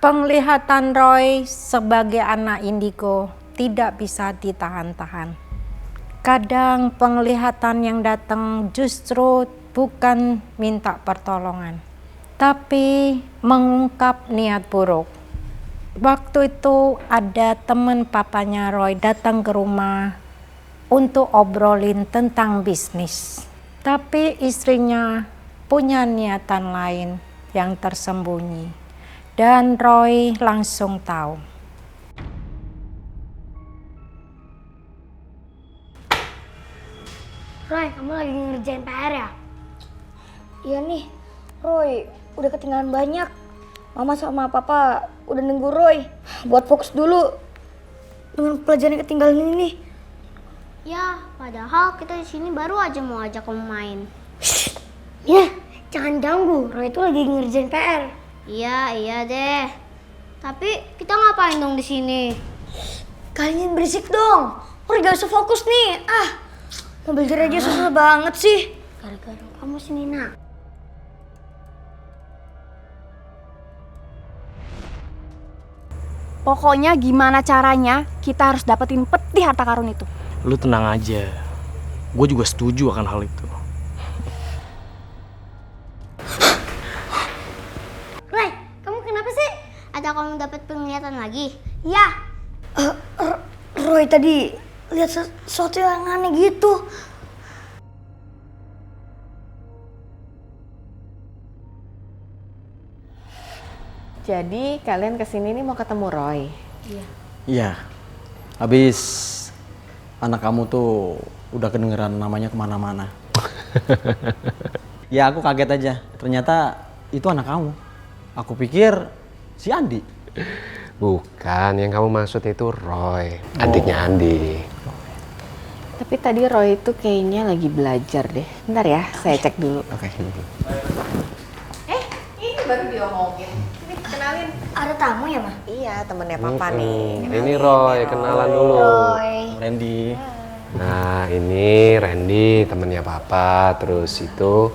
Penglihatan Roy sebagai anak indigo tidak bisa ditahan-tahan. Kadang penglihatan yang datang justru bukan minta pertolongan, tapi mengungkap niat buruk. Waktu itu ada teman papanya Roy datang ke rumah untuk obrolin tentang bisnis. Tapi istrinya punya niatan lain yang tersembunyi. Dan Roy langsung tahu. Roy, kamu lagi ngerjain PR ya? Iya nih, Roy udah ketinggalan banyak. Mama sama Papa udah nunggu Roy buat fokus dulu dengan pelajaran yang ketinggalan ini nih. Ya, padahal kita di sini baru aja mau ajak kamu main. Ya, jangan ganggu. Roy itu lagi ngerjain PR. Iya deh. Tapi kita ngapain dong di sini? Kalian berisik dong. Roy gak usah fokus nih. Mobil gereja susah banget sih. Gara-gara kamu sih Nina. Pokoknya gimana caranya kita harus dapetin peti harta karun itu. Lu tenang aja. Gue juga setuju akan hal itu. Roy, kamu kenapa sih? Ada kamu dapat penglihatan lagi? Ya. Roy tadi lihat sesuatu yang aneh gitu. Jadi kalian kesini nih mau ketemu Roy? Iya. Habis anak kamu tuh udah kedengeran namanya kemana-mana. Ya aku kaget aja. Ternyata itu anak kamu. Aku pikir si Andi. Bukan, yang kamu maksud itu Roy, adiknya Andi. Tapi tadi Roy itu kayaknya lagi belajar deh. Bentar ya, saya cek dulu. Oke. Ini baru diomongin. Ini kenalin. Ada tamu ya, Ma? Iya, temennya Papa nih. Ini Roy, kenalan dulu. Roy. Randy. Nah, ini Randy, temennya Papa. Terus itu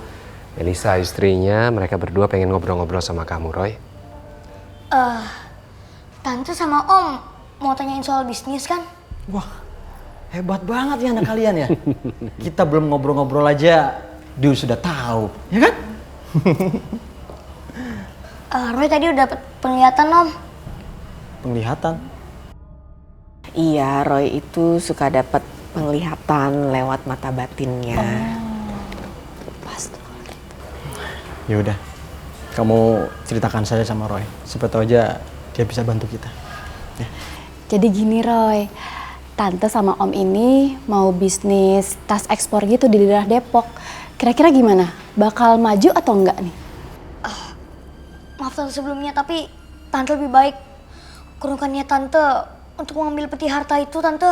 Melisa, istrinya. Mereka berdua pengen ngobrol-ngobrol sama kamu, Roy. Tante sama Om mau tanyain soal bisnis kan? Wah, hebat banget ya anak kalian ya. Kita belum ngobrol-ngobrol aja, dia sudah tahu, ya kan? Roy tadi udah dapet penglihatan Om. Penglihatan. Iya, Roy itu suka dapat penglihatan lewat mata batinnya. Pas tuh. Ya udah, kamu ceritakan saja sama Roy. Siapa tahu aja dia bisa bantu kita. Ya. Jadi gini Roy, Tante sama Om ini mau bisnis tas ekspor gitu di daerah Depok. Kira-kira gimana? Bakal maju atau enggak nih? Maaf Tante sebelumnya, tapi Tante lebih baik kurungkannya Tante untuk mengambil peti harta itu, Tante.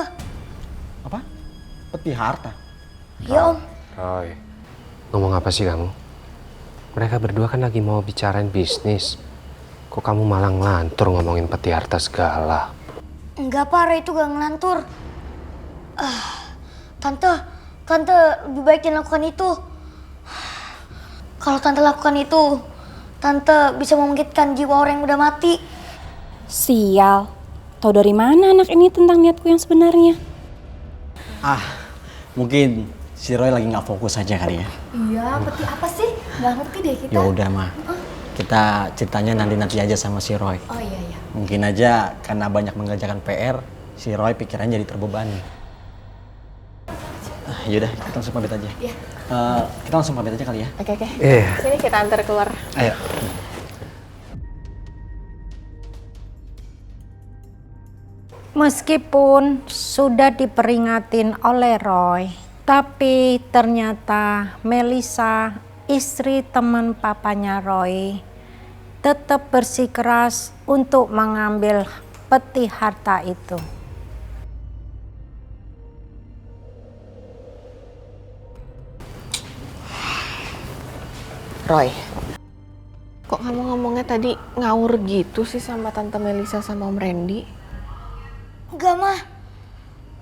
Apa? Peti harta? Iya Om. Roy, ngomong apa sih kamu? Mereka berdua kan lagi mau bicarain bisnis. Kok kamu malah ngelantur ngomongin peti harta segala? Enggak Pak, Roy itu gak ngelantur. Tante lebih baik jangan lakukan itu. Kalau Tante lakukan itu, Tante bisa membangkitkan jiwa orang yang udah mati. Sial, tahu dari mana anak ini tentang niatku yang sebenarnya? Mungkin si Roy lagi nggak fokus aja kali ya. Iya, peti apa sih? Gak ngerti deh kita. Ya udah mah, kita ceritanya nanti aja sama si Roy. Oh iya. Mungkin aja karena banyak mengerjakan PR, si Roy pikirannya jadi terbebani. Yaudah, kita langsung pamit aja. Iya. Kita langsung pamit aja kali ya. Oke. Iya. Sini kita antar keluar. Ayo. Meskipun sudah diperingatin oleh Roy, tapi ternyata Melisa, istri teman papanya Roy, tetap bersikeras untuk mengambil peti harta itu. Roy, kok kamu ngomongnya tadi ngawur gitu sih sama Tante Melisa sama Om Randy? Enggak Mah.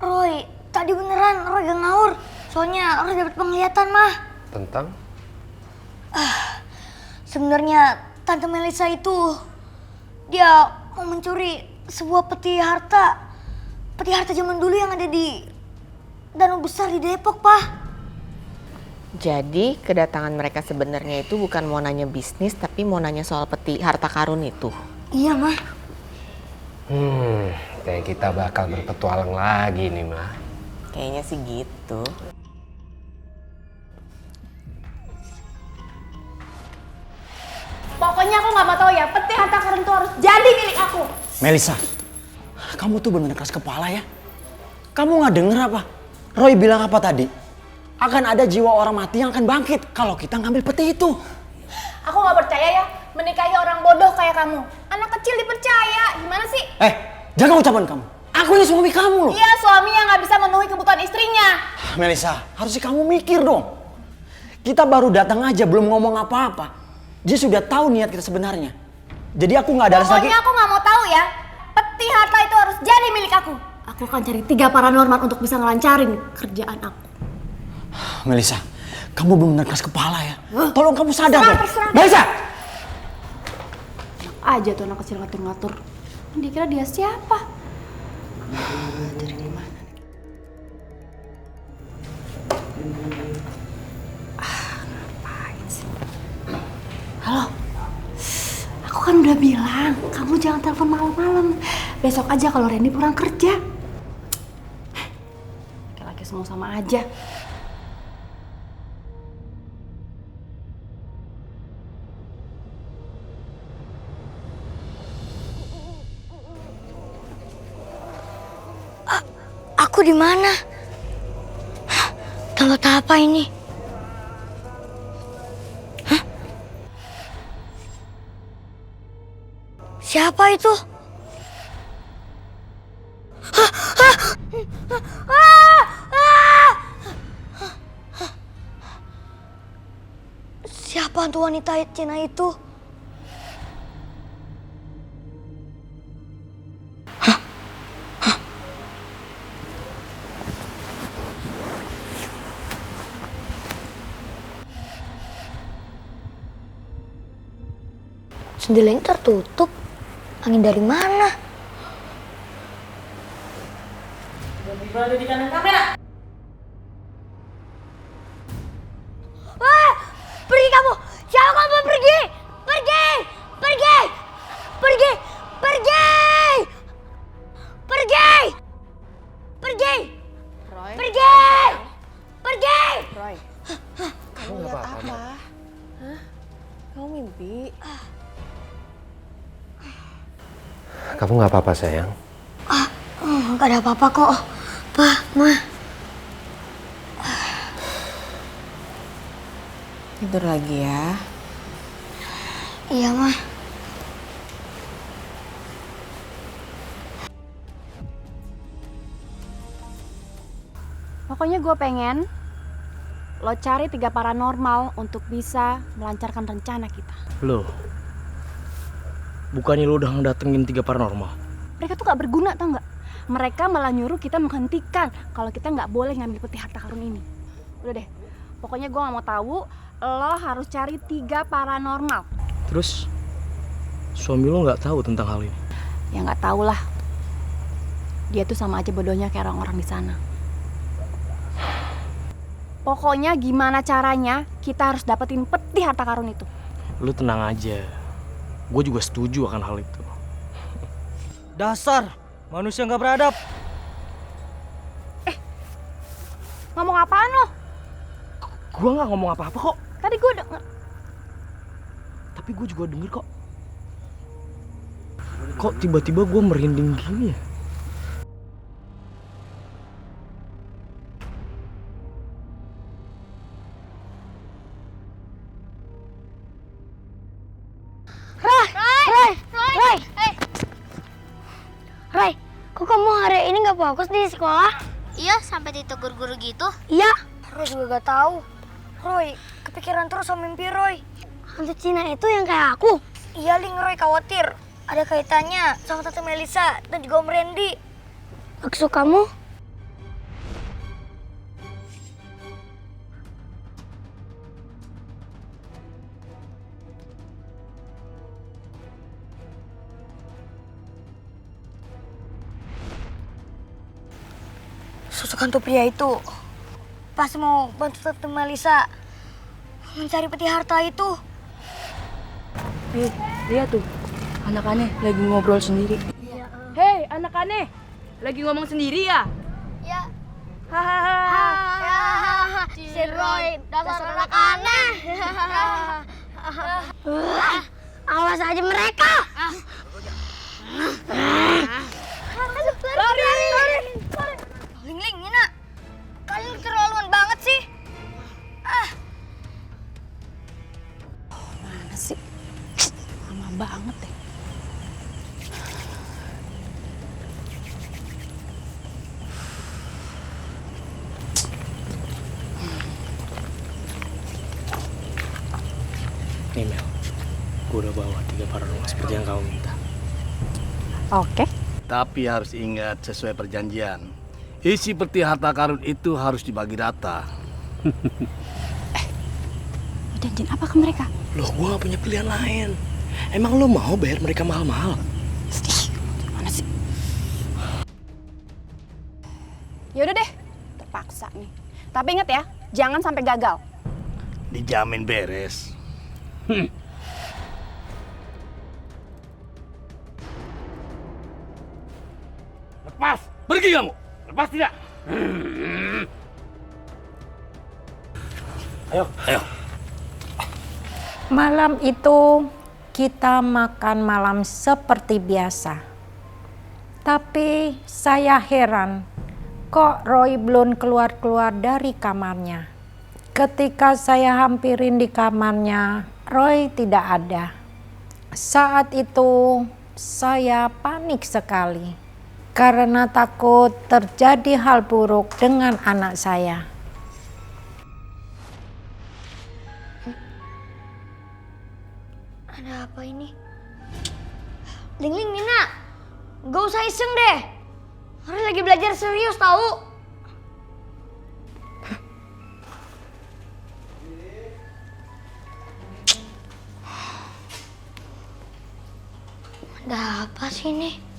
Roy, tadi beneran Roy gak ngawur. Soalnya Roy dapet penglihatan Mah. Tentang? Sebenarnya Tante Melisa itu Dia mau mencuri sebuah peti harta. Peti harta zaman dulu yang ada di danau besar di Depok, Pak. Jadi kedatangan mereka sebenarnya itu bukan mau nanya bisnis, tapi mau nanya soal peti harta karun itu. Iya, Mah. Kayak kita bakal berpetualang lagi nih, Ma. Kayaknya sih gitu. Pokoknya aku nggak mau tahu ya, peti harta karun itu harus jadi milik aku. Melisa, kamu tuh bener-bener keras kepala ya. Kamu nggak denger apa? Roy bilang apa tadi? Akan ada jiwa orang mati yang akan bangkit kalau kita ngambil peti itu. Aku nggak percaya ya, menikahi orang bodoh kayak kamu. Anak kecil dipercaya, gimana sih? Jaga ucapan kamu. Aku ini suami kamu loh. Iya, suami yang nggak bisa memenuhi kebutuhan istrinya. Melisa, harusnya kamu mikir dong. Kita baru datang aja, belum ngomong apa-apa. Dia sudah tahu niat kita sebenarnya. Jadi aku nggak ada alasan lagi. Pokoknya aku nggak mau tahu ya, peti harta itu harus jadi milik aku. Aku akan cari 3 paranormal untuk bisa ngelancarin kerjaan aku. Melisa, kamu benar-benar keras kepala ya. Tolong kamu sadar dong. Melisa! Aja tuh anak kecil ngatur-ngatur. Dia kira dia siapa? Dari mana? Ngapain sih? Halo? Aku kan udah bilang, kamu jangan telepon malam-malam. Besok aja kalau Randy pulang kerja. Laki-laki semua sama aja. Aku di mana? Tempat apa ini? Hah? Siapa itu? Siapa hantu wanita Cina itu? Jendelanya tertutup. Angin dari mana? Berada di kanan kamera. Wah! Pergi kamu! Siapa kamu pergi? Pergi! Pergi! Pergi! Pergi! Pergi! Pergi! Roy? Pergi! Pergi! Roy, kamu lihat apa? Hah? Kamu mimpi? Kamu nggak apa-apa, sayang? Gak ada apa-apa kok. Pa, Ma. Tidur lagi ya. Iya, Ma. Pokoknya gue pengen lo cari 3 paranormal untuk bisa melancarkan rencana kita. Loh, bukannya lo udah ngedatengin 3 paranormal? Mereka tuh gak berguna, tau gak? Mereka malah nyuruh kita menghentikan kalau kita gak boleh ngambil peti harta karun ini. Udah deh, pokoknya gue gak mau tahu. Lo harus cari 3 paranormal. Terus, suami lo nggak tahu tentang hal ini? Ya gak tahu lah. Dia tuh sama aja bodohnya kayak orang-orang di sana. Pokoknya gimana caranya kita harus dapetin peti harta karun itu. Lo tenang aja. Gue juga setuju akan hal itu. Dasar manusia nggak beradab. Ngomong apaan lo? Gue nggak ngomong apa-apa kok. Tadi gue udah... Tapi gue juga denger kok. Kok tiba-tiba gue merinding gini ya? Roy, kok kamu hari ini gak fokus di sekolah? Iya, sampai ditegur guru gitu. Iya. Roy juga gak tahu. Roy, kepikiran terus sama mimpi Roy. Hantu Cina itu yang kayak aku? Iya, Ling. Roy khawatir. Ada kaitannya sama Tante Melisa dan juga Om Randy. Maksud kamu? Sosok hantu pria itu pasti mau bantu Tante Melisa mencari peti harta itu. Lihat tuh, anak aneh lagi ngobrol sendiri. Hei, anak aneh, lagi ngomong sendiri ya? Ya. Hahaha. Si Roy, dasar anak aneh. Awas aja mereka. Lari. Ling, Nina. Kalian keterlaluan banget sih. Mana sih? Lama banget deh. Nih Mel, gue udah bawa 3 paranormal seperti yang kamu minta. Oke. Tapi harus ingat sesuai perjanjian. Isi peti harta karun itu harus dibagi rata. Lo janjian apa ke mereka? Loh, gue gak punya pilihan lain. Emang lo mau bayar mereka mahal-mahal? Mana sih? Yaudah deh, terpaksa nih. Tapi inget ya, jangan sampai gagal. Dijamin beres. Lepas! Pergi kamu! Lepas tidak? Ayo. Malam itu kita makan malam seperti biasa. Tapi saya heran, kok Roy belum keluar-keluar dari kamarnya. Ketika saya hampirin di kamarnya, Roy tidak ada. Saat itu saya panik sekali karena takut terjadi hal buruk dengan anak saya. Ada apa ini? Ling, Nina. Gak usah iseng deh. Roy lagi belajar serius tahu. Ada apa sih ini?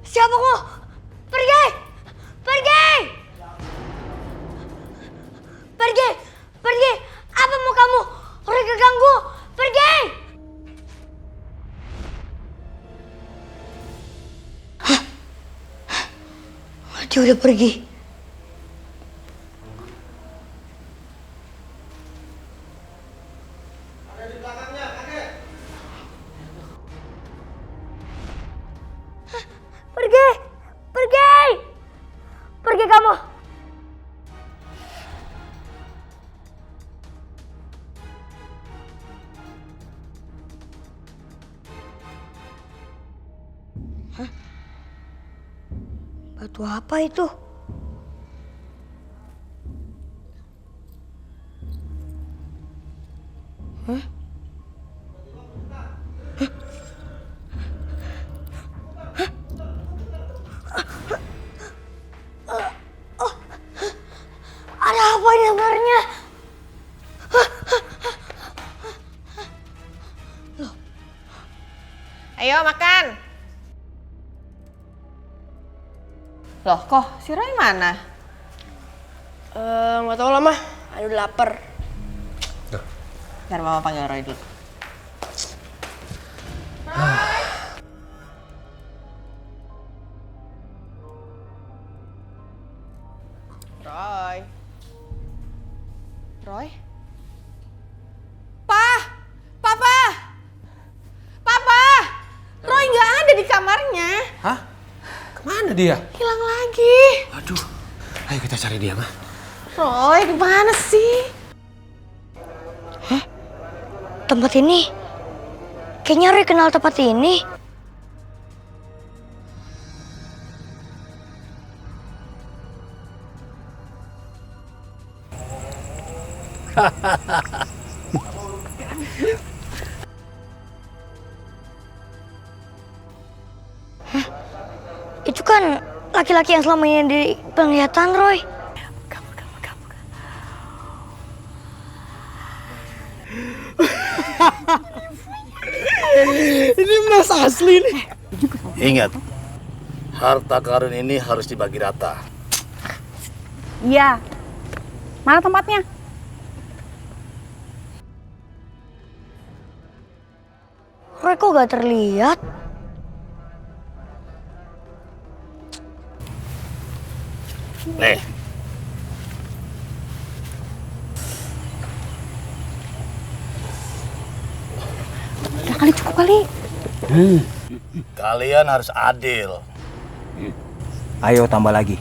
Siapa kau? Pergi! Apa mau kamu? Roy keganggu. Pergi! Dia udah pergi. Pergi kamu. Batu apa itu? Ada apa ini sebenarnya? Ayo makan. Loh, kok si Roy mana? Nggak tahu lah mah, aduh lapar. Biar mama panggil Roy dulu. Roy? Papa! Roy nggak ada di kamarnya. Hah? Kemana dia? Hilang lagi. Aduh, ayo kita cari dia, mah. Roy, di mana sih? Tempat ini? Kayaknya Roy kenal tempat ini. Itu kan laki-laki yang selama ini di penglihatan Roy. Ini emas asli nih. Ingat, harta karun ini harus dibagi rata. Iya. Mana tempatnya? Roy kok gak terlihat? Nih. Udah kali, cukup kali. Kalian harus adil. Ayo tambah lagi.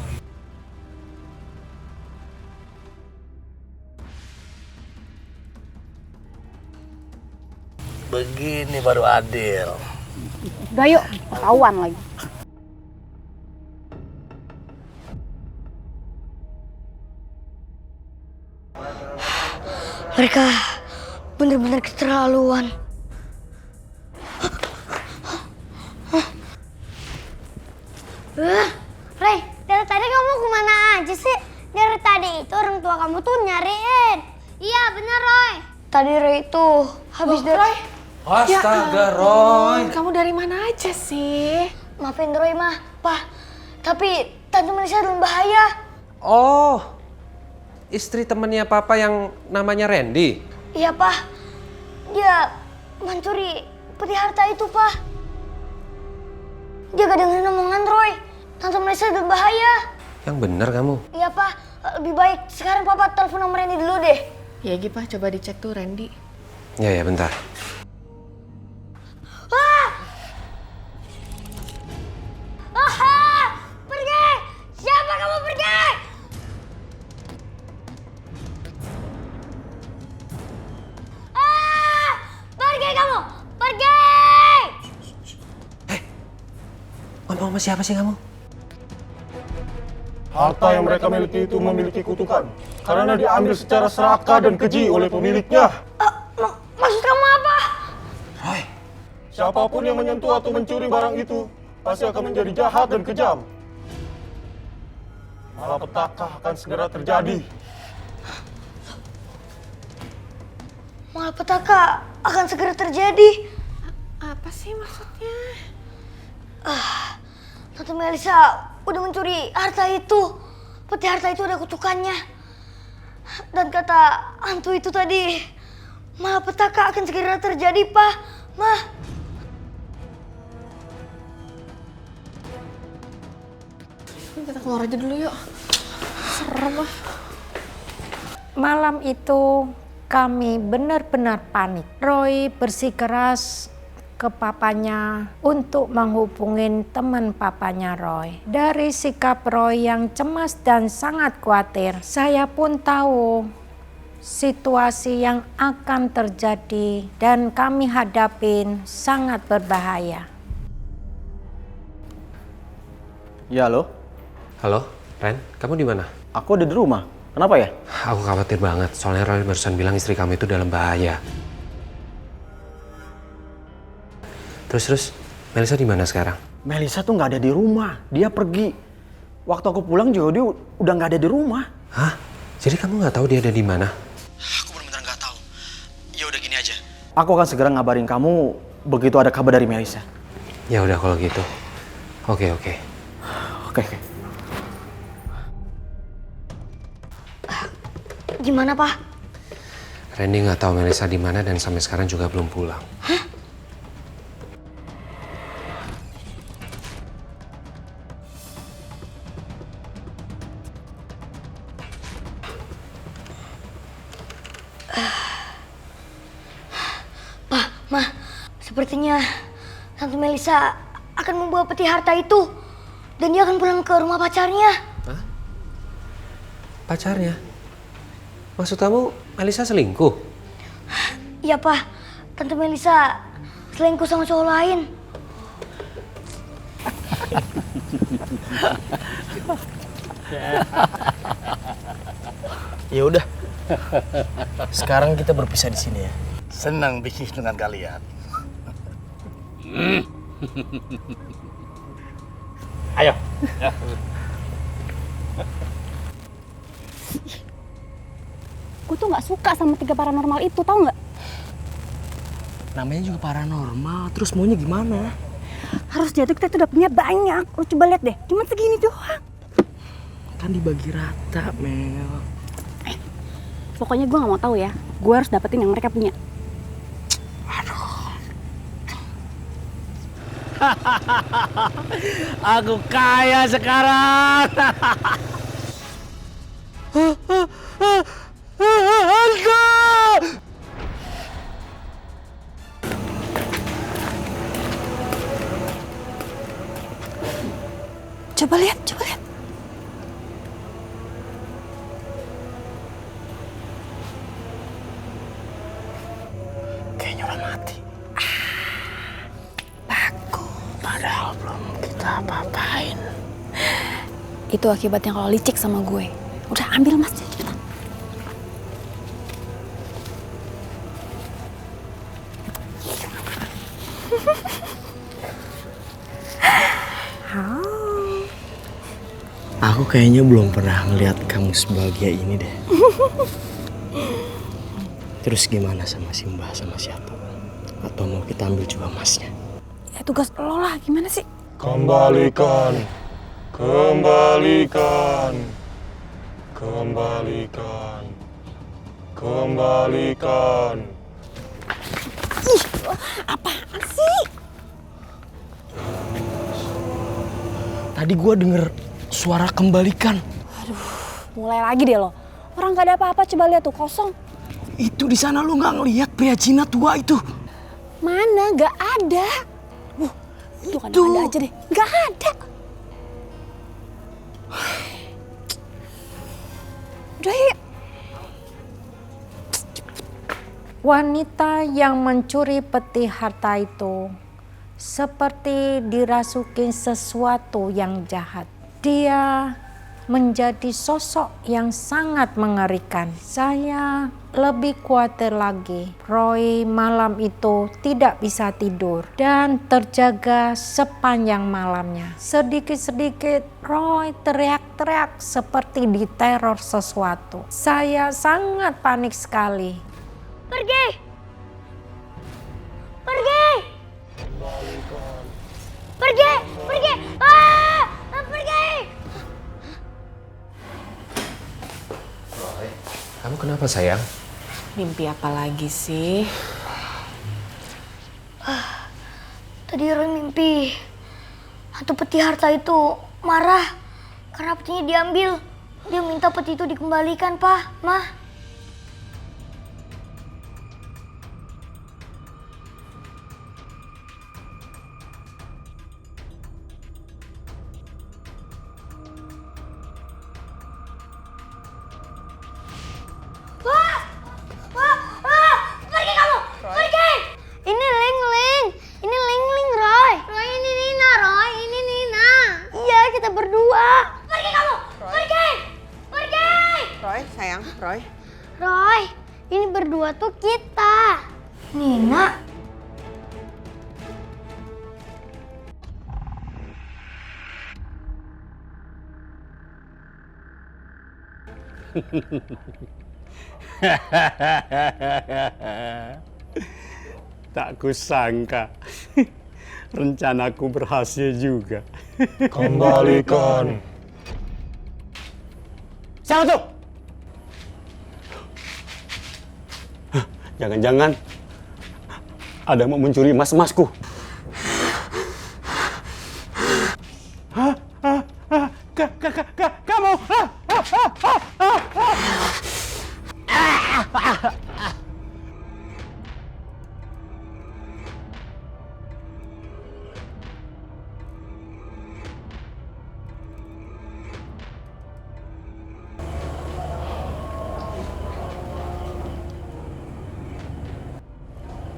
Begini baru adil. Udah yuk, ketahuan lagi. Mereka benar-benar keterlaluan. Roy, dari tadi kamu kemana aja sih? Dari tadi itu orang tua kamu tuh nyariin. Iya bener Roy. Tadi Roy itu habis dari... Astaga, Roy. Kamu dari mana aja sih? Maafin Roy mah, Pak. Tapi Tante Melisa dalam bahaya. Oh, istri temannya Papa yang namanya Randy. Iya, Pak. Dia mencuri peti harta itu, Pak. Dia gak dengerin omongan Roy. Tante Melisa dalam bahaya. Yang bener kamu? Iya, Pak. Lebih baik sekarang Papa telepon nomor Randy dulu deh. Ya Pak, coba dicek tuh Randy. Ya, bentar. Pergi! Siapa kamu pergi? Pergi kamu! Pergi! Ngomong sama siapa sih kamu? Harta yang mereka miliki itu memiliki kutukan karena diambil secara serakah dan keji oleh pemiliknya. Maksud kamu apa? Roy. Siapapun yang menyentuh atau mencuri barang itu pasti akan menjadi jahat dan kejam. Malapetaka akan segera terjadi. Malapetaka akan segera terjadi. Apa sih maksudnya? Tante Melisa udah mencuri harta itu. Peti harta itu ada kutukannya. Dan kata hantu itu tadi, malapetaka akan segera terjadi, Pak. Mah. Kita keluar aja dulu yuk. Serem ah. Malam itu kami benar-benar panik. Roy bersikeras ke papanya untuk menghubungin teman papanya Roy. Dari sikap Roy yang cemas dan sangat khawatir, saya pun tahu situasi yang akan terjadi dan kami hadapin sangat berbahaya. Ya, halo? Halo, Ren, kamu di mana? Aku ada di rumah. Kenapa ya? Aku khawatir banget, soalnya Roy barusan bilang istri kamu itu dalam bahaya. Terus, Melisa di mana sekarang? Melisa tuh nggak ada di rumah. Dia pergi. Waktu aku pulang juga dia udah nggak ada di rumah. Hah? Jadi kamu nggak tahu dia ada di mana? Aku benar-benar nggak tahu. Ya udah gini aja. Aku akan segera ngabarin kamu begitu ada kabar dari Melisa. Ya udah kalau gitu. Oke. Oke. Gimana, Pak? Randy nggak tahu Melisa di mana dan sampai sekarang juga belum pulang. Hah? Pak, Ma, sepertinya Tante Melisa akan membawa peti harta itu dan dia akan pulang ke rumah pacarnya. Hah? Pacarnya? Maksud kamu Melisa selingkuh? Iya, Pak. Tante Melisa selingkuh sama cowok lain. Ya udah. Sekarang kita berpisah di sini ya. Senang bisnis dengan kalian. Ayo. Gue tuh nggak suka sama 3 paranormal itu, tau nggak? Namanya juga paranormal, terus maunya gimana? Harusnya tuh kita tuh udah punya banyak. Lu coba lihat deh, cuma segini doang. Kan dibagi rata, Mel. Pokoknya gue nggak mau tahu ya. Gue harus dapetin yang mereka punya. Aku kaya sekarang. Coba lihat, coba lihat. Kayaknya udah mati. Bagus. Padahal belum kita apa-apain. Itu akibatnya kalau licik sama gue. Udah ambil emasnya, cepetan. Aku kayaknya belum pernah ngeliat kamu sebahagia ini deh. Terus gimana sama si Mbah sama siapa? Atau mau kita ambil juga emasnya? Ya tugas lo lah, gimana sih? Kembalikan. Kembalikan. Kembalikan. Kembalikan. Ih, apaan sih? Tadi gua denger suara kembalikan. Aduh, mulai lagi deh lo. Orang gak ada apa-apa, coba lihat tuh, kosong. Itu di sana lu nggak ngelihat pria Cina tua itu? Mana? Gak ada. Tuh kan ada aja deh. Gak ada. Udah yuk. Wanita yang mencuri peti harta itu seperti dirasuki sesuatu yang jahat. Dia menjadi sosok yang sangat mengerikan. Saya lebih khawatir lagi. Roy malam itu tidak bisa tidur dan terjaga sepanjang malamnya. Sedikit-sedikit Roy teriak-teriak seperti diteror sesuatu. Saya sangat panik sekali. Pergi! Pergi! Pergi! Pergi! Ah! Pergi! Kamu kenapa sayang? Mimpi apa lagi sih? Tadi Roy mimpi hantu peti harta itu marah karena petinya diambil. Dia minta peti itu dikembalikan, Pak, Mah. Pergi kamu! Pergi! Ini Ling. Ini Ling, Roy. Roy ini Nina, Roy. Ini Nina. Iya, kita berdua. Pergi kamu! Pergi! Pergi! Roy, sayang, Roy. Roy, ini berdua tuh kita. Nina. Tak kusangka rencanaku berhasil juga. Kembalikan. Siapa tuh? Jangan-jangan ada mau mencuri emas-emasku. Kamu!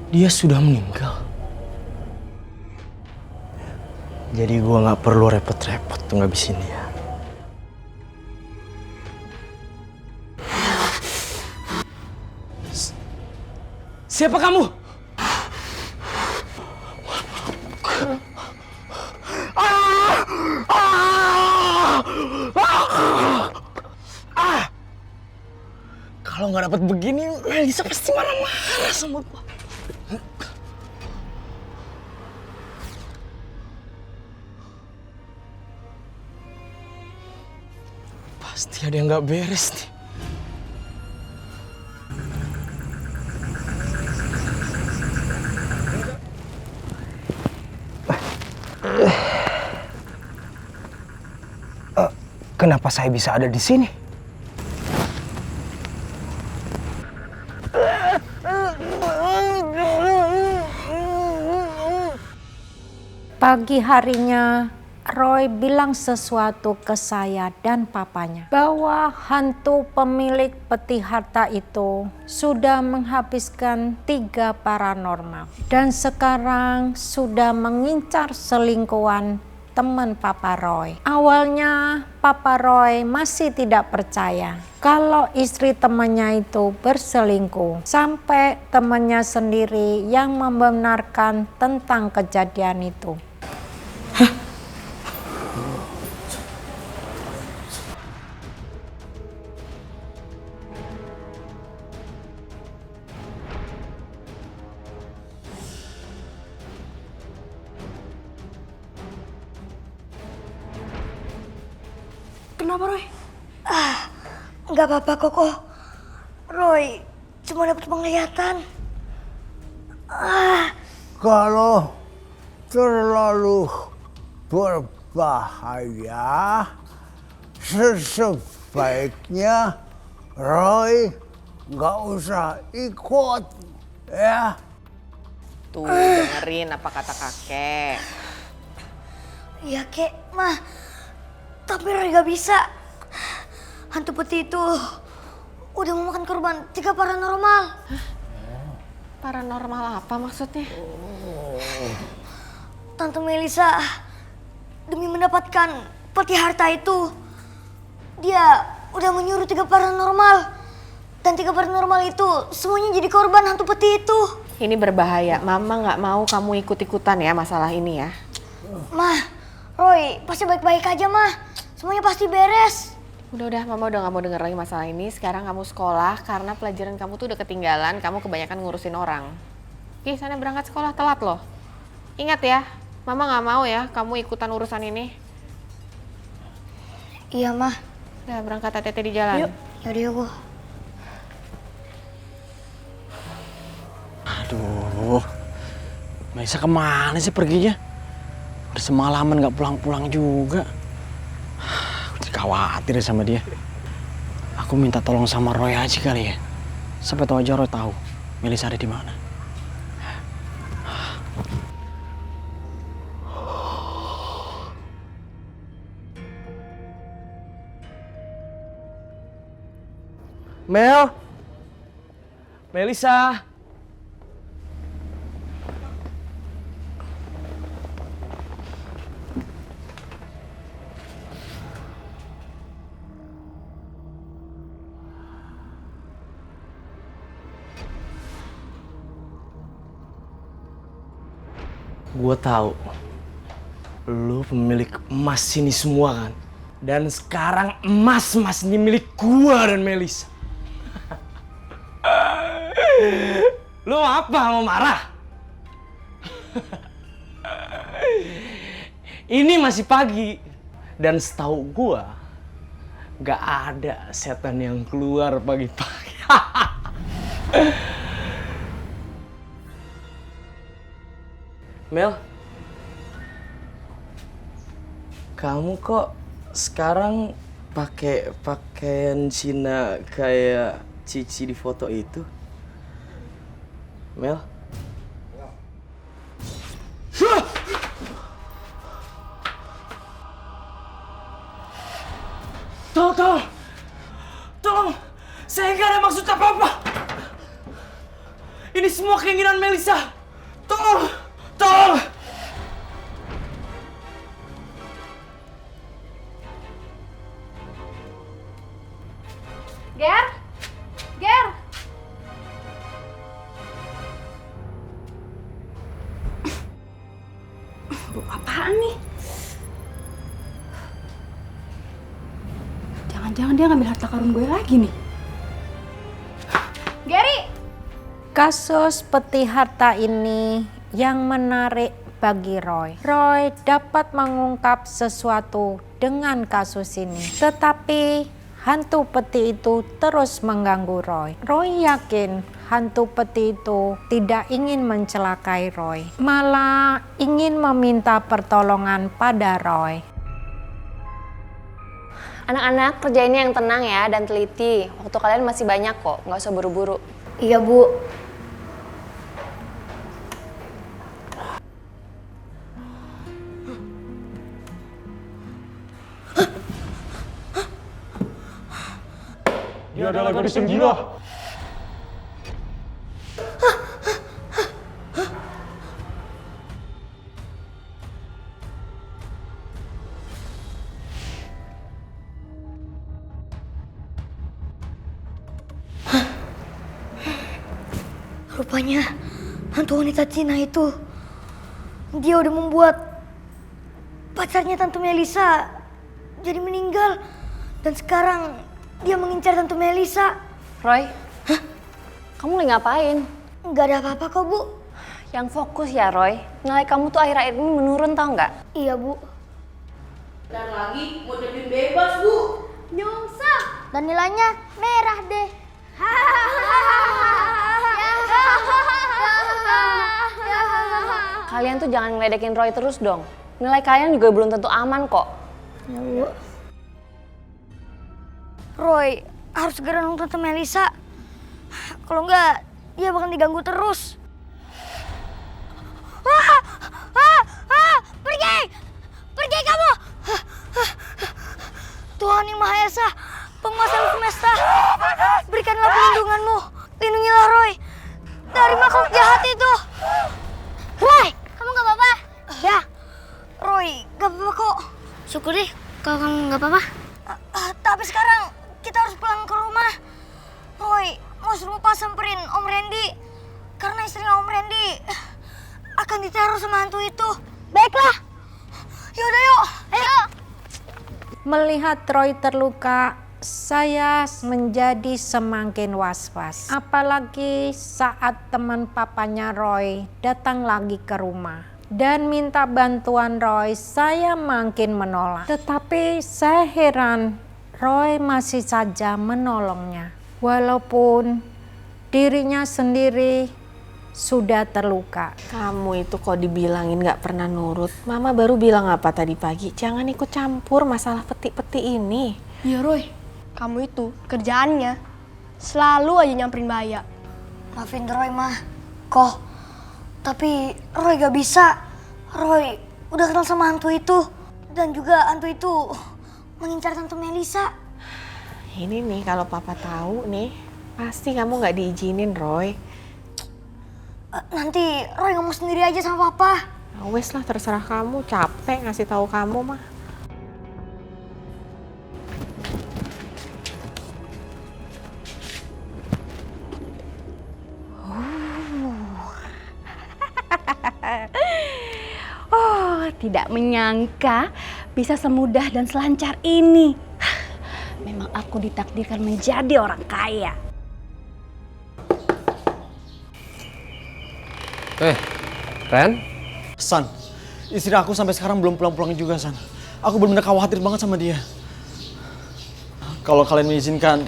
Dia sudah meninggal. Jadi gua nggak perlu repot-repot tuh ngabisin dia. Siapa kamu? Ah! Ah! Kalau nggak dapat begini, Melisa pasti marah-marah sama gua. Pasti ada yang nggak beres nih. Kenapa saya bisa ada di sini? Pagi harinya, Roy bilang sesuatu ke saya dan papanya bahwa hantu pemilik peti harta itu sudah menghabiskan 3 paranormal dan sekarang sudah mengincar selingkuhan teman Papa Roy. Awalnya Papa Roy masih tidak percaya kalau istri temannya itu berselingkuh, sampai temannya sendiri yang membenarkan tentang kejadian itu. Kenapa, Roy? Nggak apa-apa, Koko. Roy cuma dapat penglihatan. Kalau terlalu berbahaya, sebaiknya Roy nggak usah ikut, ya. Tuh, dengerin apa kata kakek. Ya, Kek, Mah. Tapi Roy gak bisa. Hantu peti itu udah memakan korban 3 paranormal. Paranormal apa maksudnya? Tante Melisa demi mendapatkan peti harta itu, dia udah menyuruh 3 paranormal. Dan 3 paranormal itu semuanya jadi korban hantu peti itu. Ini berbahaya. Mama nggak mau kamu ikut-ikutan ya masalah ini ya. Mah, Roy pasti baik-baik aja, Mah. Semuanya pasti beres. Udah, Mama udah gak mau denger lagi masalah ini. Sekarang kamu sekolah karena pelajaran kamu tuh udah ketinggalan. Kamu kebanyakan ngurusin orang. Ih, sana berangkat sekolah telat loh. Ingat ya, Mama gak mau ya kamu ikutan urusan ini. Iya, Mah. Udah, berangkat hati-hati di jalan. Yuk. Yaudah, yuk. Aduh, Melisa kemana sih perginya? Udah semalaman gak pulang-pulang juga. Khawatir sama dia. Aku minta tolong sama Roy aja kali ya. Sampai tahu aja Roy tahu Melisa ada di mana. Melisa. Gue tahu lu pemilik emas ini semua kan. Dan sekarang emas ini milik gua dan Melisa. Lu apa, mau marah? Ini masih pagi dan setahu gua gak ada setan yang keluar pagi-pagi. Mel, kamu kok sekarang pakai pakaian Cina kayak Cici di foto itu? Mel? Tolong, saya nggak ada maksud apa-apa. Ini semua keinginan Melisa. Tolong. Ger. Apaan nih? Jangan-jangan dia ngambil harta karun gue lagi nih. Kasus peti harta ini yang menarik bagi Roy. Roy dapat mengungkap sesuatu dengan kasus ini. Tetapi hantu peti itu terus mengganggu Roy. Roy yakin hantu peti itu tidak ingin mencelakai Roy, malah ingin meminta pertolongan pada Roy. Anak-anak, kerjainnya yang tenang ya dan teliti. Waktu kalian masih banyak kok, nggak usah buru-buru. Iya, Bu. Dia adalah gadis yang gila. Rupanya hantu wanita Cina itu, dia udah membuat pacarnya Tante Melisa jadi meninggal. Dan sekarang dia mengincar Tante Melisa. Roy, kamu lagi ngapain? Nggak ada apa-apa kok, Bu. Yang fokus ya, Roy. Nilai kamu tuh akhir-akhir ini menurun, tau nggak? Iya, Bu. Dan lagi mau jadi bebas, Bu. Nyungsep. Dan nilainya merah deh. Kalian tuh jangan ngeledekin Roy terus dong. Nilai kalian juga belum tentu aman kok. Ya, Bu. Roy harus segera nunggu Tante Melisa. Kalau enggak, dia bakal diganggu terus. Pergi! Pergi kamu! Tuhan Yang Maha Esa, Penguasa alam semesta, berikanlah perlindunganmu. Lindungilah Roy dari makhluk jahat itu. Roy, kamu gak apa-apa? Ya, Roy gak apa-apa kok. Syukur deh kalau kamu gak apa-apa. Tapi sekarang kita harus pulang ke rumah. Roy mau suruh Papa samperin Om Randy. Karena istrinya Om Randy akan diteror sama hantu itu. Baiklah. Yaudah yuk. Ayo. Melihat Roy terluka, saya menjadi semakin was-was. Apalagi saat teman papanya Roy datang lagi ke rumah dan minta bantuan Roy, saya makin menolak. Tetapi saya heran, Roy masih saja menolongnya. Walaupun dirinya sendiri sudah terluka. Kamu itu kok dibilangin gak pernah nurut. Mama baru bilang apa tadi pagi? Jangan ikut campur masalah peti-peti ini. Iya, Roy. Kamu itu kerjaannya selalu aja nyamperin bahaya. Maafin Roy, mah. Kok, tapi Roy gak bisa. Roy udah kenal sama hantu itu. Dan juga hantu itu mengincar Tante Melisa. Ini nih kalau papa tahu nih, pasti kamu gak diizinin, Roy. Nanti Roy ngomong sendiri aja sama Papa. Wes lah, terserah kamu. Capek ngasih tahu kamu mah. Oh, tidak menyangka bisa semudah dan selancar ini. Memang aku ditakdirkan menjadi orang kaya. Ren? San, istri aku sampai sekarang belum pulang-pulang juga, San. Aku benar-benar khawatir banget sama dia. Kalau kalian mengizinkan,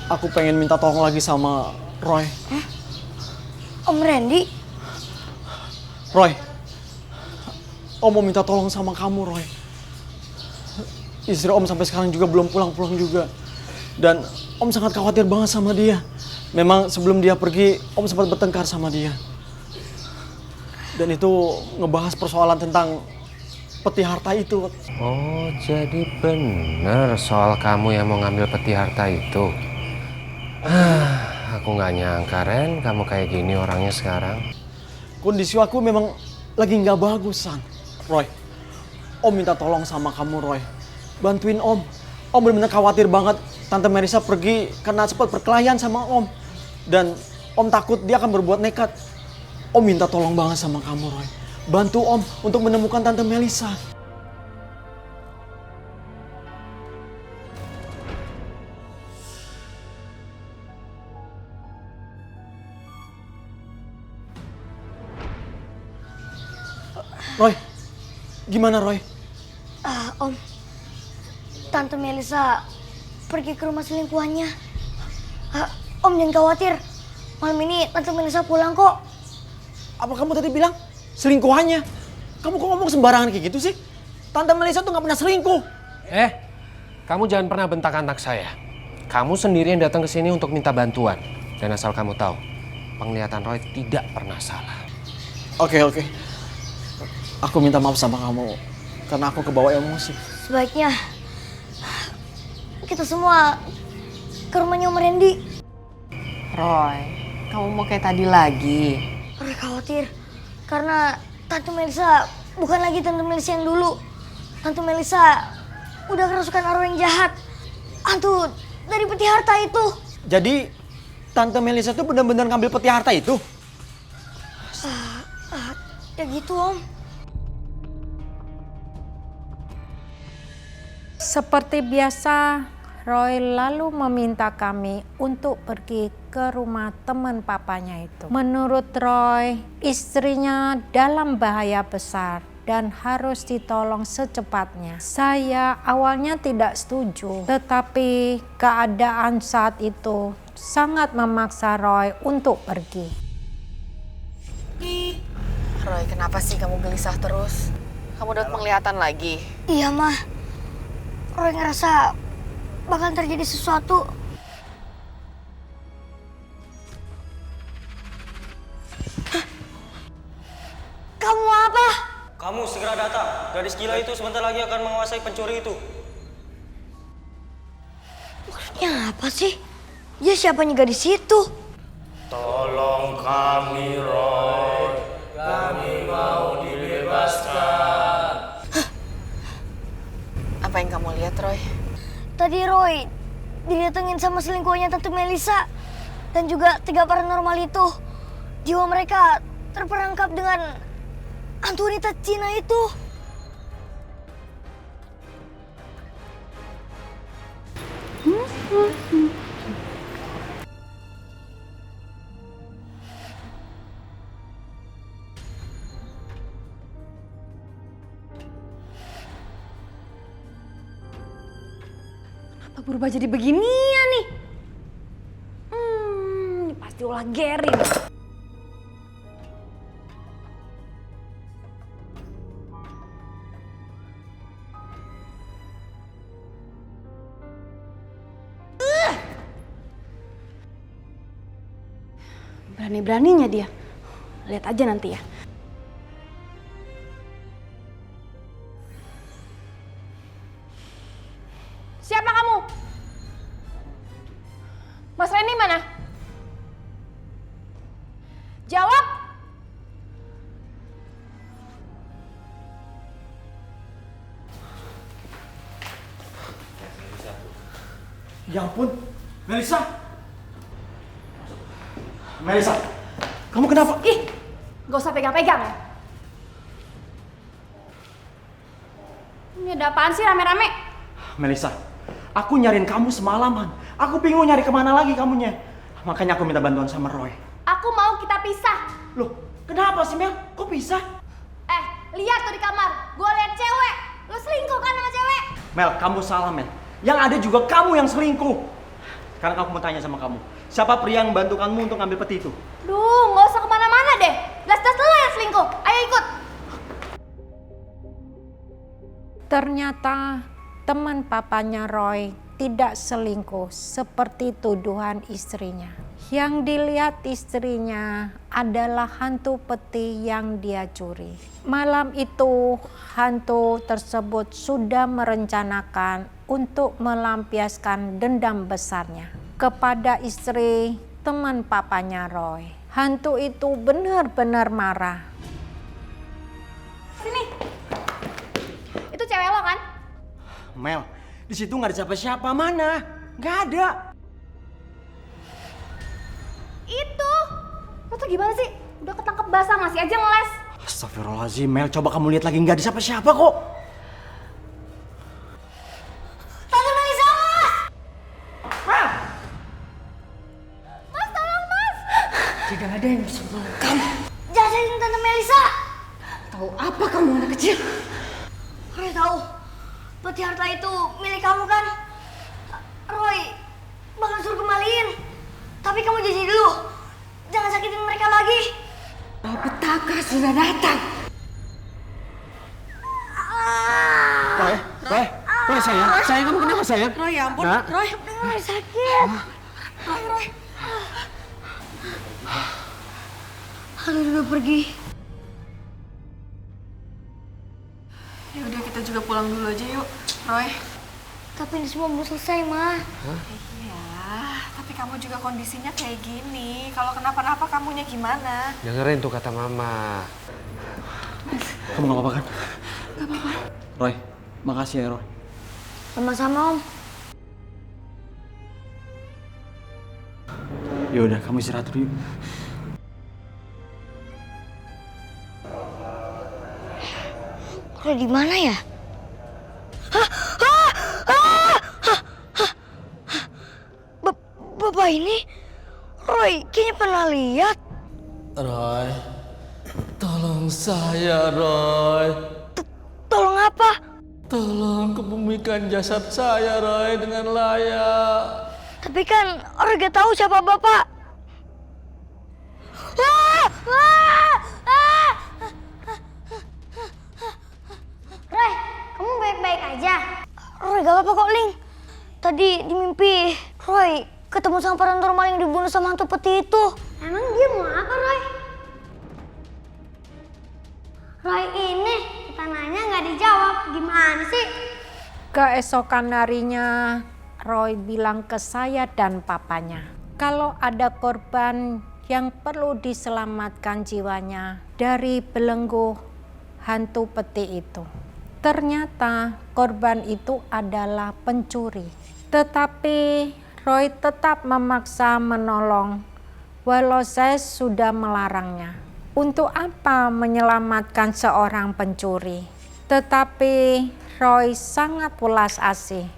aku pengen minta tolong lagi sama Roy. Om Randy? Roy, Om mau minta tolong sama kamu, Roy. Istri Om sampai sekarang juga belum pulang-pulang juga. Dan Om sangat khawatir banget sama dia. Memang sebelum dia pergi, Om sempat bertengkar sama dia. Dan itu ngebahas persoalan tentang peti harta itu. Oh, jadi bener soal kamu yang mau ngambil peti harta itu. Aku nggak nyangka, Ren, kamu kayak gini orangnya sekarang. Kondisi aku memang lagi nggak bagus, San. Roy, Om minta tolong sama kamu, Roy. Bantuin Om. Om benar-benar khawatir banget Tante Melisa pergi karena sempat perkelahian sama Om. Dan Om takut dia akan berbuat nekat. Om minta tolong banget sama kamu, Roy. Bantu Om untuk menemukan Tante Melisa. Roy, gimana Roy? Om, Tante Melisa pergi ke rumah selingkuhannya. Om jangan khawatir, malam ini Tante Melisa pulang kok. Apa kamu tadi bilang selingkuhannya? Kamu kok ngomong sembarangan kayak gitu sih? Tante Melisa tuh gak pernah selingkuh. Kamu jangan pernah bentak anak saya. Kamu sendiri yang datang ke sini untuk minta bantuan. Dan asal kamu tahu, penglihatan Roy tidak pernah salah. Oke. Aku minta maaf sama kamu karena aku kebawa emosi. Sebaiknya kita semua ke rumahnya Om Randy. Roy, kamu mau kayak tadi lagi? Roy khawatir karena Tante Melisa bukan lagi Tante Melisa yang dulu. Tante Melisa udah kerasukan arwah yang jahat. Hantu dari peti harta itu. Jadi Tante Melisa tuh benar-benar ngambil peti harta itu? Ya gitu Om. Seperti biasa, Roy lalu meminta kami untuk pergi ke rumah teman papanya itu. Menurut Roy, istrinya dalam bahaya besar dan harus ditolong secepatnya. Saya awalnya tidak setuju, tetapi keadaan saat itu sangat memaksa Roy untuk pergi. Roy, kenapa sih kamu gelisah terus? Kamu dapat penglihatan lagi? Iya mah, Roy ngerasa bakal terjadi sesuatu. Kamu apa? Kamu segera datang. Gadis gila itu sebentar lagi akan menguasai pencuri itu. Maksudnya apa sih? Dia siapanya gadis itu? Tolong kami, Roy. Kami mau dibebaskan. Apa yang kamu lihat, Roy? Tadi Roy didatengin sama selingkuhannya Tante Melisa dan juga 3 paranormal itu. Jiwa mereka terperangkap dengan hantu wanita Cina itu. Kenapa berubah jadi beginian nih? Ini pasti ulah Gary nih. Berani-beraninya dia. Lihat aja nanti ya. Siapa kamu? Mas Randy mana? Jawab! Ya ampun, Melisa! Melisa, kamu kenapa? Ih, gak usah pegang-pegang ya. Ini ada apaan sih rame-rame? Melisa, aku nyariin kamu semalaman. Aku bingung nyari kemana lagi kamunya. Makanya aku minta bantuan sama Roy. Aku mau kita pisah. Loh, kenapa sih Mel? Kok pisah? Lihat tuh di kamar. Gue lihat cewek. Lo selingkuh kan sama cewek? Mel, kamu salah Mel. Yang ada juga kamu yang selingkuh. Sekarang aku mau tanya sama kamu. Siapa pria yang bantu kamu untuk ngambil peti itu? Duh, gak usah kemana-mana deh. Jelas-jelas lo yang selingkuh. Ayo ikut. Ternyata teman papanya Roy tidak selingkuh seperti tuduhan istrinya. Yang dilihat istrinya adalah hantu peti yang dia curi. Malam itu hantu tersebut sudah merencanakan untuk melampiaskan dendam besarnya kepada istri teman papanya Roy. Hantu itu benar-benar marah. Sini. Itu cewek lo kan? Mel, di situ nggak ada siapa-siapa. Mana? Nggak ada. Itu. Lo tuh gimana sih? Udah ketangkep basah masih aja ngeles. Astagfirullahaladzim, Mel. Coba kamu lihat lagi, nggak ada siapa-siapa kok. Tante Melisa, Mas! Mas, tolong Mas! Tidak ada yang bisa menolong kamu. Jahatin Tante Melisa. Tahu Tahu apa kamu anak kecil? Roy tahu peti harta itu milik kamu kan? Roy bakal suruh kembaliin. Tapi kamu janji dulu, jangan sakitin mereka lagi. Petaka sudah datang. Roy sayang kamu kenapa sayang? Roy, ya ampun, Nak. Roy sakit. Roy. Halil udah pergi. Ya udah kita juga pulang dulu aja yuk, Roy. Tapi ini semua belum selesai, Ma. Iya, tapi kamu juga kondisinya kayak gini. Kalau kenapa-napa kamunya gimana? Dengerin tuh kata mama. Kamu gak apa-apa kan? Gak apa-apa. Roy, makasih ya Roy. Sama-sama, Om. Yaudah, kamu istirahat dulu yuk. Roy di mana ya? Bapak ini, Roy kayaknya pernah lihat. Roy, tolong saya, Roy. Tolong apa? Tolong kebumikan jasad saya, Roy, dengan layak. Tapi kan orang gak tahu siapa Bapak. Roy, kamu baik-baik aja? Roy gak apa-apa kok, Ling. Tadi di mimpi, Roy ketemu sama paranormal yang dibunuh sama hantu peti itu. Emang dia mau apa, Roy? Roy ini, kita nanya nggak dijawab. Gimana sih? Keesokan harinya, Roy bilang ke saya dan papanya, kalau ada korban yang perlu diselamatkan jiwanya dari belenggu hantu peti itu. Ternyata korban itu adalah pencuri. Tetapi Roy tetap memaksa menolong, walau saya sudah melarangnya. Untuk apa menyelamatkan seorang pencuri? Tetapi Roy sangat welas asih.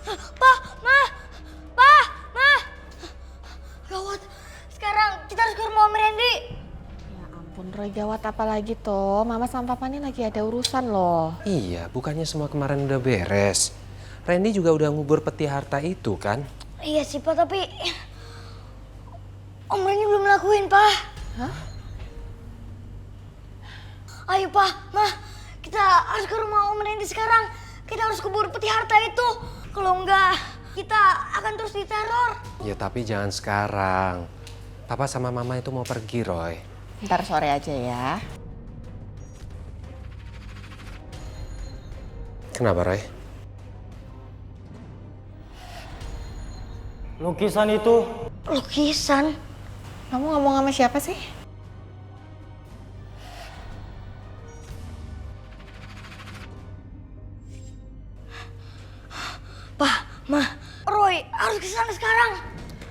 Pa! Gawat, sekarang kita harus ke rumah Om Randy. Ya ampun Roy, gawat apa lagi toh? Mama sama papa ini lagi ada urusan loh. Iya, bukannya semua kemarin udah beres. Randy juga udah ngubur peti harta itu kan? Iya sih, Pak, tapi Om Randy belum lakuin, Pak. Hah? Ayo, Pak, Ma, kita harus ke rumah Om Randy sekarang. Kita harus kubur peti harta itu. Kalau enggak, kita akan terus diteror. Ya tapi jangan sekarang. Papa sama mama itu mau pergi, Roy. Ntar sore aja ya. Kenapa, Roy? Lukisan itu. Lukisan? Kamu ngomong sama siapa sih? Pak, Ma, Roy harus ke sana sekarang.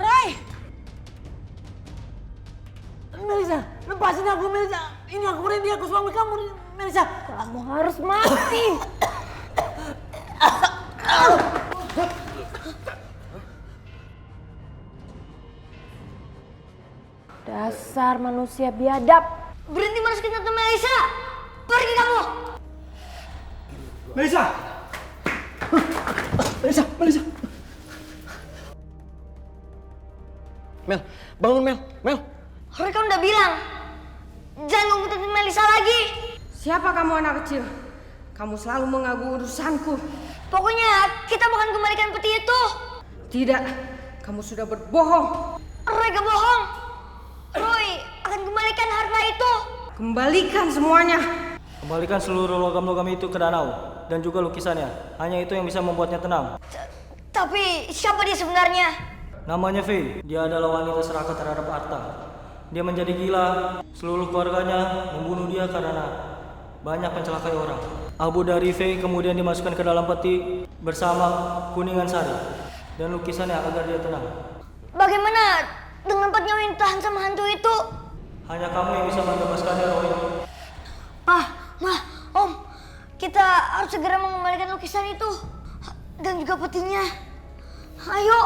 Roy! Melisa, lepasin aku, Melisa. Ini aku Randy, aku suami kamu, Melisa. Kamu harus mati. Dasar manusia biadab. Berhenti masukin Tante Melisa. Pergi kamu. Melisa! Melisa! Mel, bangun Mel! Roy kan udah bilang, jangan ganggu Tante Melisa lagi. Siapa kamu anak kecil? Kamu selalu mengganggu urusanku. Pokoknya kita bakal kembalikan peti itu. Tidak, kamu sudah berbohong. Roy gak bohong. Roy akan kembalikan harta itu. Kembalikan semuanya. Kembalikan seluruh logam-logam itu ke danau dan juga lukisannya. Hanya itu yang bisa membuatnya tenang. Tapi siapa dia sebenarnya? Namanya V. Dia adalah wanita serakah terhadap harta. Dia menjadi gila. Seluruh keluarganya membunuh dia karena banyak mencelakai orang. Abu dari V kemudian dimasukkan ke dalam peti bersama kuningan sari dan lukisannya agar dia tenang. Bagaimana dengan 4 nyawa yang tahan sama hantu itu? Hanya kamu yang bisa membebaskannya, Roy. Pak, Ma, Om, kita harus segera mengembalikan lukisan itu dan juga petinya. Ayo.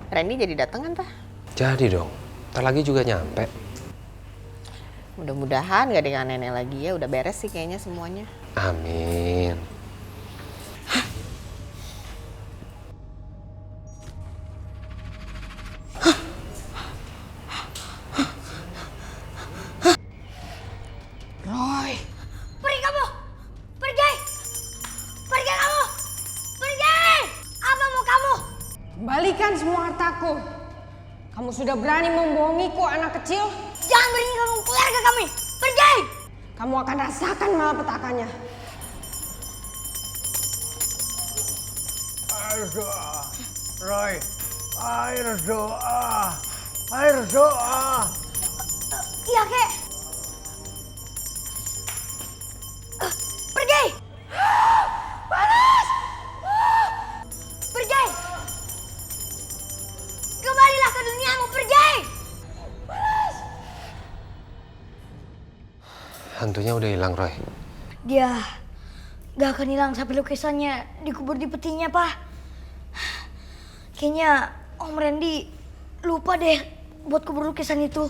Randy jadi datang kan, Pak? Jadi dong, ntar lagi juga nyampe. Mudah-mudahan gak ada yang aneh-aneh lagi ya. Udah beres sih kayaknya semuanya. Amin. Roy. Pergi kamu. Pergi. Pergi kamu. Pergi. Apa mau kamu? Kembalikan semua hartaku. Kamu sudah berani membohongiku, anak kecil. Jangan berani ganggu keluarga kami. Pergi. Kamu akan rasakan malapetakannya. Air doa, Roy. Air doa. Air doa. Iya, Kek. Pergi. Panas. Pergi. Kembalilah ke duniamu, pergi. Hantunya udah hilang, Roy. Dia gak akan hilang sampai lukisannya dikubur di petinya, Pak. Kayaknya Om Randy lupa deh buat kubur lukisan itu.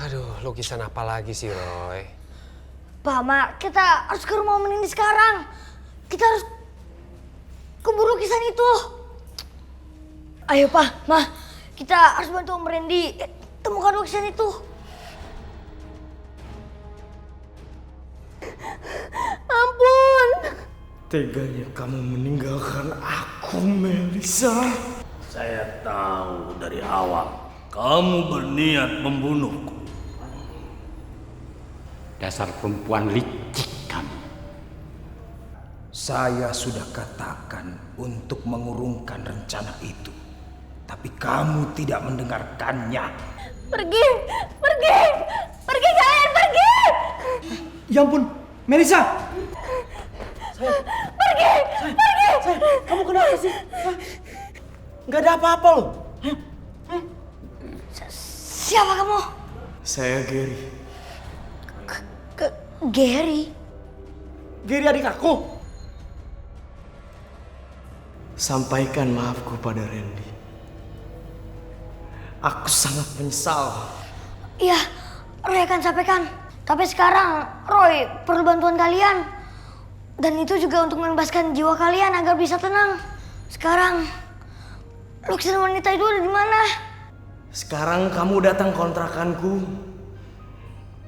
Aduh, lukisan apa lagi sih, Roy? Pak, Mak, kita harus ke rumah Om Randy sekarang. Kita harus kubur lukisan itu. Ayo, Pak, Ma, kita harus bantu Om Randy temukan lukisan itu. Ampun. Teganya kamu meninggalkan aku, Melissa. Saya tahu dari awal kamu berniat membunuhku. Dasar perempuan licik kamu. Saya sudah katakan untuk mengurungkan rencana itu. Tapi kamu tidak mendengarkannya. Pergi. Pergi. Pergi kalian, pergi. Ya ampun, Melissa. Pergi. Pergi. Kamu kenapa sih? Gak ada apa-apa loh. Siapa kamu? Saya Gary. Gary? Gary adik aku. Sampaikan maafku pada Randy. Aku sangat menyesal. Iya, Roy akan sampaikan. Tapi sekarang Roy perlu bantuan kalian. Dan itu juga untuk membebaskan jiwa kalian agar bisa tenang. Sekarang, lukisan wanita itu ada di mana? Sekarang kamu datang kontrakanku.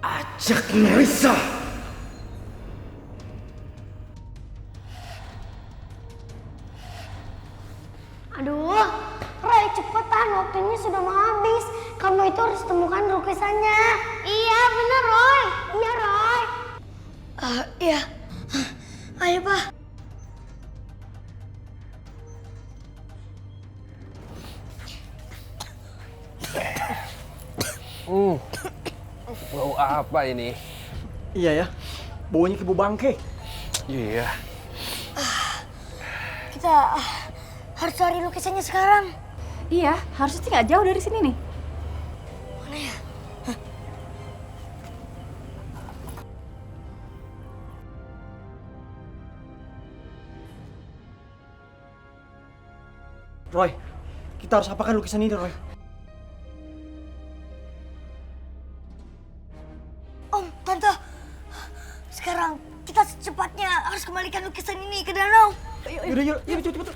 Ajak Melissa. Aduh, Roy cepetan, waktunya sudah mau habis. Kamu itu harus temukan lukisannya. Iya, bener Roy. Iya, Roy. Iya. Ayo, Pak. Bau apa ini? Iya ya, baunya ke bau bangke. Iya. Kita harus cari lukisannya sekarang. Iya, harusnya sih nggak jauh dari sini nih. Mana ya? Roy, kita harus apakan lukisan ini, Roy? Om, Tante, sekarang kita secepatnya harus kembalikan lukisan ini ke danau. Yuk, cepet.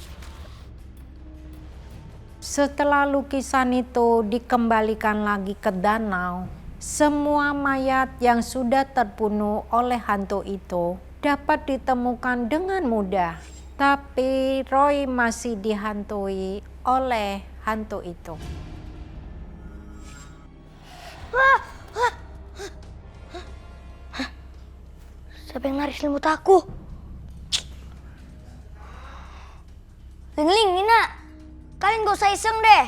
Setelah lukisan itu dikembalikan lagi ke danau, semua mayat yang sudah terbunuh oleh hantu itu dapat ditemukan dengan mudah. Tapi Roy masih dihantui oleh hantu itu. Siapa yang narik selimut aku? Ling, Nina, kalian gak usah iseng deh.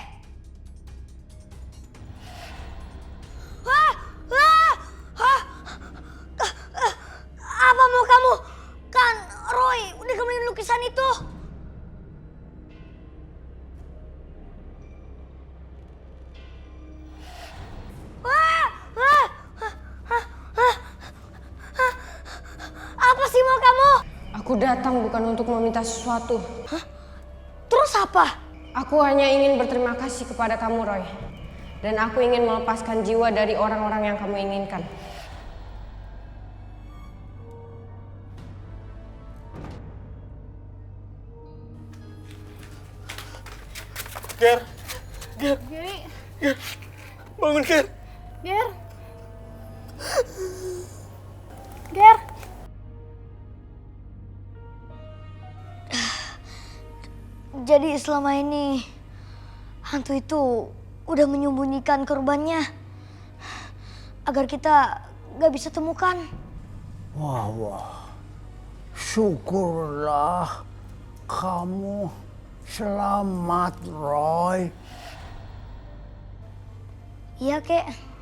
Apa mau kamu? Kan Roy udah kembaliin lukisan itu. Apa sih mau kamu? Aku datang bukan untuk meminta sesuatu. Terus apa? Aku hanya ingin berterima kasih kepada kamu, Roy. Dan aku ingin melepaskan jiwa dari orang-orang yang kamu inginkan. Ger, Ger, Geri. Ger, bangun Ger. Ger. Ger. Jadi selama ini hantu itu udah menyembunyikan korbannya agar kita gak bisa temukan. Wah, syukurlah kamu selamat, Roy. Iya, Kek.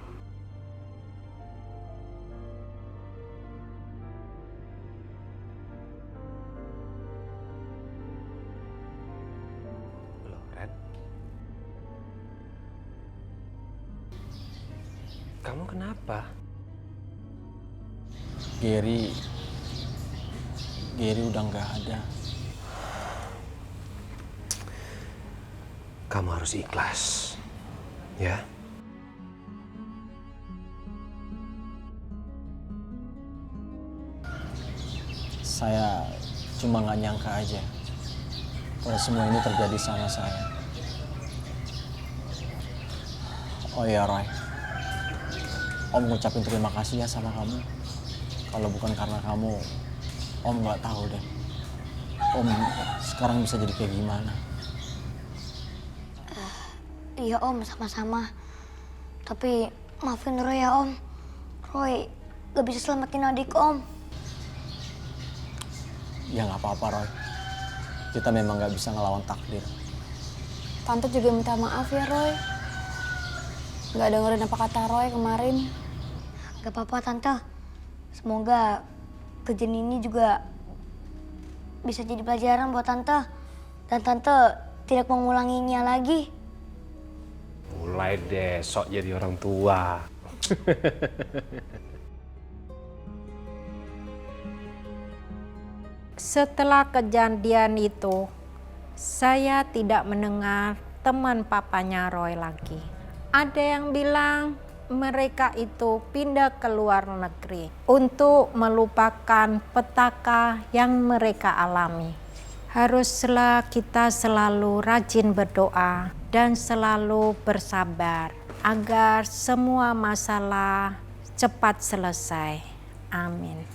Kamu kenapa? Gary udah nggak ada. Kamu harus ikhlas, ya. Saya cuma nggak nyangka aja kalau semua ini terjadi sama saya. Oh ya Roy, Om ngucapin terima kasih ya sama kamu. Kalau bukan karena kamu, Om nggak tahu deh Om sekarang bisa jadi kayak gimana. Iya Om, sama-sama. Tapi maafin Roy ya Om. Roy gak bisa selamatin adik Om. Ya nggak apa-apa Roy, kita memang nggak bisa ngelawan takdir. Tante juga minta maaf ya Roy. Gak dengerin apa kata Roy kemarin. Gak apa-apa Tante. Semoga kejadian ini juga bisa jadi pelajaran buat Tante. Dan Tante tidak mengulanginya lagi. Mulai deh sok jadi orang tua. Setelah kejadian itu, saya tidak mendengar teman papanya Roy lagi. Ada yang bilang mereka itu pindah ke luar negeri untuk melupakan petaka yang mereka alami. Haruslah kita selalu rajin berdoa dan selalu bersabar agar semua masalah cepat selesai. Amin.